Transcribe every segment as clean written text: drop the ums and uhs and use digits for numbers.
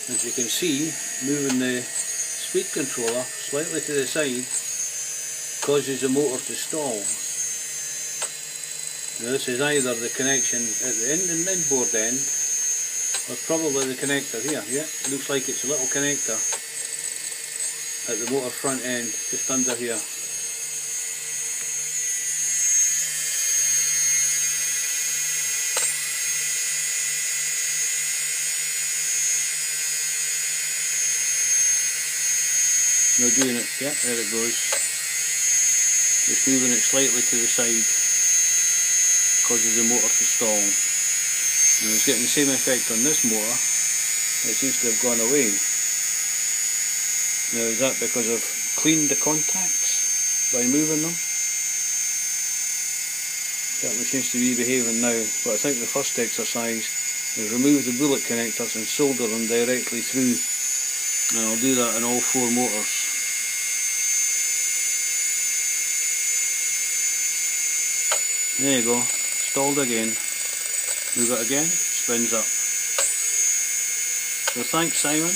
As you can see, moving the speed controller slightly to the side causes the motor to stall. Now this is either the connection at the inboard end, or probably the connector here. Yeah, it looks like it's a little connector at the motor front end, just under here. Now doing it, yeah, there it goes. Just moving it slightly to the side causes the motor to stall. And it's getting the same effect on this motor. It seems to have gone away. Now is that because I've cleaned the contacts by moving them? Certainly seems to be behaving now, but I think the first exercise is remove the bullet connectors and solder them directly through. And I'll do that on all 4 motors. There you go, stalled again. Move it again, spins up. So thanks, Simon.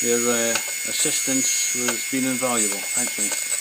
Your assistance has been invaluable. Thanks, mate.